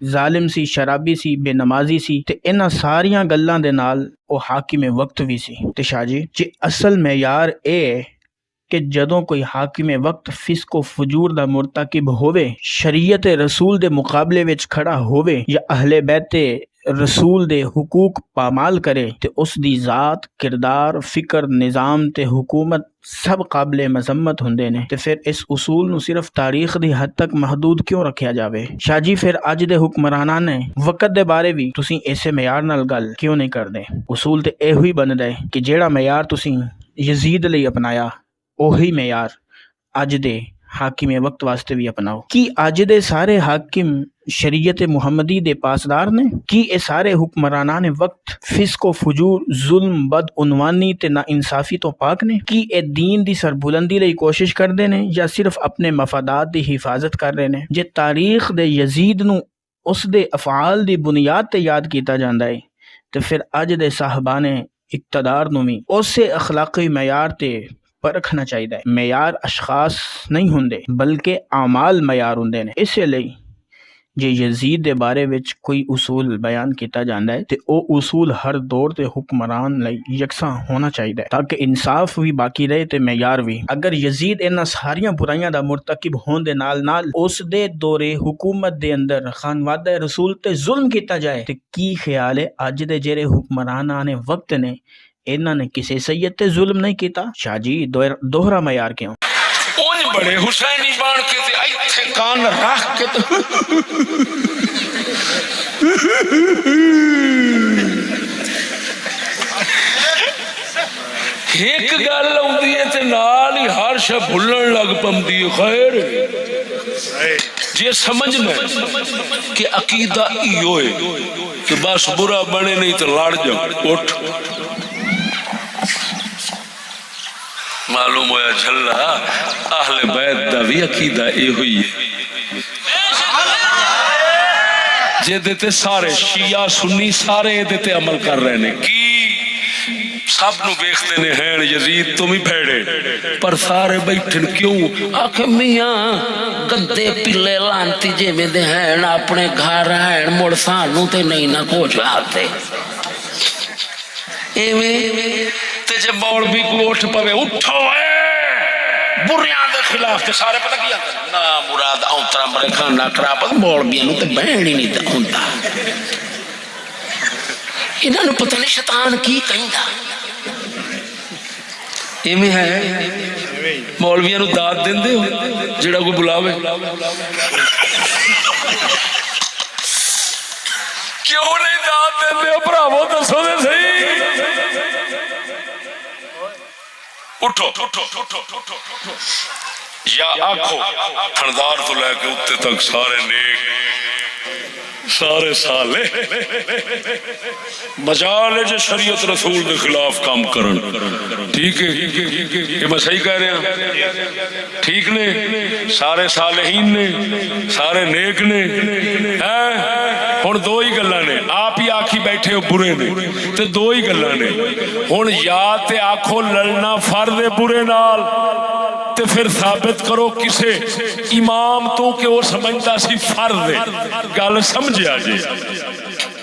ਜ਼ਾਲਿਮ ਸੀ, ਸ਼ਰਾਬੀ ਸੀ, ਬੇਨਮਾਜ਼ੀ ਸੀ ਤੇ ਇਹਨਾਂ ਸਾਰੀਆਂ ਗੱਲਾਂ ਦੇ ਨਾਲ ਉਹ ਹਾਕਿਮ ਵਕਤ ਵੀ ਸੀ। ਤੇ ਸ਼ਾਹ ਜੀ, ਜੇ ਅਸਲ ਮਿਆਰ ਇਹ کہ جدوں کوئی حاکم وقت فسق و فجور دا مرتکب ہووے، شریعت رسول دے مقابلے وچ کھڑا ہووے یا اہل بیت رسول دے حقوق پامال کرے تے اس دی ذات، کردار، فکر، نظام تے حکومت سب قابل مذمت ہوندے نے، تے پھر اس اصول نو صرف تاریخ دی حد تک محدود کیوں رکھیا جاوے؟ شاہ جی، پھر اج دے حکمراناں نے وقت دے بارے بھی تسی ایسے معیار نال گل کیوں نہیں کردے؟ اصول تے ایہو ہی بندا ہے کہ جیڑا معیار تسی یزید لئی اپنایا وہی معیار اج دے حاکم وقت واسطے بھی اپناؤ۔ کی اج دے سارے حاکم شریعت محمدی دے پاسدار نے؟ کی اے سارے حکمرانان وقت فسق و فجور، ظلم، بدعنوانی تے نا انصافی تو پاک نے؟ کی اے دین دی سربلندی لئی کوشش کردے نے یا صرف اپنے مفادات دی حفاظت کر رہے نے؟ جے تاریخ دے یزید نو اس دے افعال دی بنیاد تے یاد کیتا جاندا ہے تے پھر اج دے صاحبان اقتدار نو بھی اسے اخلاقی معیار تے پرکھنا چاہیے۔ معیار اشخاص نہیں ہوندے بلکہ اعمال معیار ہوندے نے۔ اس لئی جے یزید دے بارے وچ کوئی اصول بیان کیتا جاندا ہے تے او اصول ہر دور تے حکمران لئی یکساں ہونا چاہیے تاکہ انصاف بھی باقی رہے تے معیار بھی۔ اگر یزید انہاں ساریاں برائیاں دا مرتکب ہون دے نال نال اس دے دور حکومت دے اندر خانوادہ رسول تے ظلم کیتا جائے تے کی خیال ہے اج دے جڑے حکمرانان وقت نے انہاں نے کسی سید تے ظلم نہیں کیتا؟ شاہ جی، دوہرا معیار کیوں؟ اون بڑے حسینی بان کے تے ایتھے کان رکھ کے تے ایک گل ہوندی ہے تے نال ہی ہر شے بھلن لگ پندی ہے۔ خیر جے سمجھنا کہ عقیدہ ایو ہے کہ بس برا بنے نہیں تو لڑ جا، اٹھ معلوم ہویا جھلا اہل بیت دا بھی عقیدہ اے ہوئی ہے جے دیتے سارے شیعہ سنی سارے دیتے عمل کر رہے نے کی سب نو بیختے نے ہیں یزید تم ہی پھیڑے پر سارے بیٹھن کیوں؟ آکھے میاں گندے پلے لانتی جے میں دے ہیں اپنے گھر ہیں مڑ سانوں تے نہیں نہ کچھ آتے ایویں تے جب مولوی کو اٹھ پوے اٹھو اے بریاں دے خلاف تے سارے پتہ کیا نا مراد اونترا مرے کھانا کرابت مولویاں نو تے بہن ہی نہیں تے ہوندا انہاں نو پتہ نہیں شیطان کی کہندا ایویں ہے مولویاں نو داد دیندے ہو جڑا کوئی بلاوے کیوں نہیں داد دیندے ہو بھراوو دسو تے صحیح اٹھو یا آنکھو تھندار تو لے کے اتے تک سارے نیک سارے سالے مجال جو شریعت رسول کے خلاف کام کرن ٹھیک ہے یہ میں صحیح کہہ رہا ہوں ٹھیک نے سارے صالحین نے سارے نیک نے ہن دو ہی گلاں نے آپ ہی آکھی بیٹھے ہو برے نے تے دو ہی گلاں نے ہن یا تے آکھو لڑنا فرض ہے برے نال تے پھر ثابت کرو کسے امام تو کہ وہ سمجھتا سی فرض ہے، گل سمجھیا جی،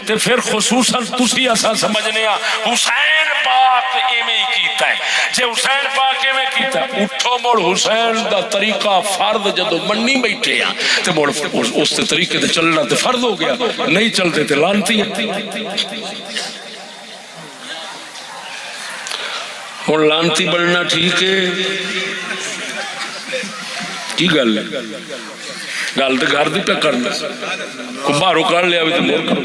تے پھر خصوصاً تسی اسا سمجھنے حسین پاک ایویں ہی کیتا ہے، جے حسین پاک ایویں کیتا اٹھو مڑ حسین دا طریقہ فرض جدو منی بیٹھے ہیں تے مڑ اس تے طریقے تے چلنا تے فرض ہو گیا، نہیں چلتے تے لانتی ہے۔ اور لانتی بننا ٹھیک ہے کی گل ہے؟ گل تو گھر دی پہ کرنا، باہروں کر لیا بھی تو مور کرو۔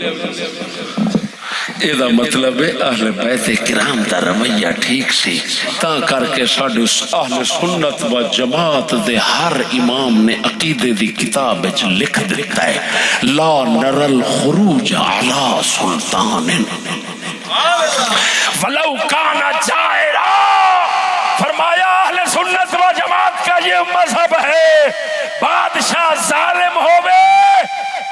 یہ مطلب ہے اہل بیت کرام دا رویہ ٹھیک سی، تا کر کے ساڈے اہل سنت و جماعت دے ہر امام نے عقیدے دی کتاب وچ لکھ دیتا ہے لا نر الخروج علی سلطان ولو کان جائرا، فرمایا اہل سنت و جماعت کا یہ مذہب ہے بادشاہ ظالم ہوئے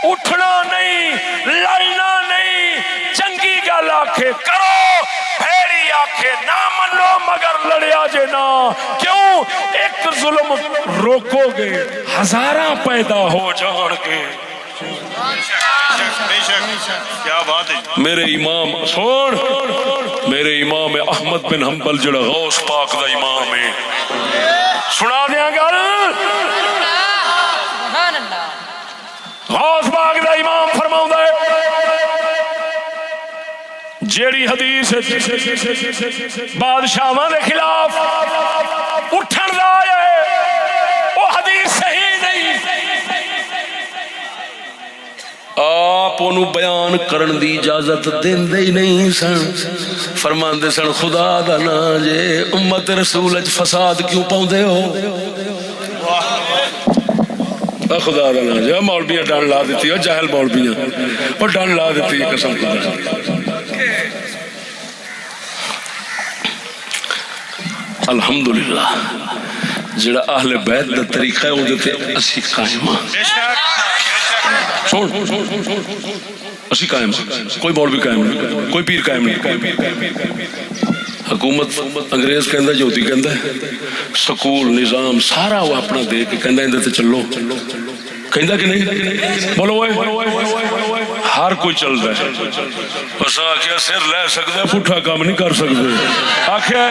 اٹھنا نہیں، لڑنا نہیں، جنگی گل آکھے کرو، بھیڑی آکھے نہ منو مگر لڑیا جے نا، کیوں؟ ایک ظلم روکو گے ہزاراں پیدا ہو جان گے۔ کیا بات ہے میرے امام سن، میرے امام احمد بن حنبل جڑا غوث پاک دا امام ہے، سنا دیاں گل، غوث پاک دا امام فرماؤں ہے جیڑی حدیث بادشاہاں دے خلاف اٹھن دا ہے وہ حدیث صحیح نہیں، آپ انہوں بیان کرن دی اجازت دین دے ہی نہیں سن، فرمان دے سن خدا دا نا جے امت رسول اچ فساد کیوں پاؤں دے ہو، خدا دا نا جے مولویاں ڈان لا دیتی ہے، جاہل مولویاں اور ڈان لا دیتی ہے قسم خدا۔ الحمدللہ جڑا اہل بیت دا طریقہ ہے وہ دیتے اسی قائمہ اسی قائم، کوئی مولوی قائم نہیں، کوئی پیر قائم نہیں، حکومت انگریز کہندا جوتی کہندا سکول نظام سارا وہ اپنا دے کے کہندا اندر تے چلو، کہندا کہ نہیں؟ بولو اوئے ہر کوئی چلدا ہے، بس آکھیا سر لے سکدا پٹھا کام نہیں کر سکدے، آکھیا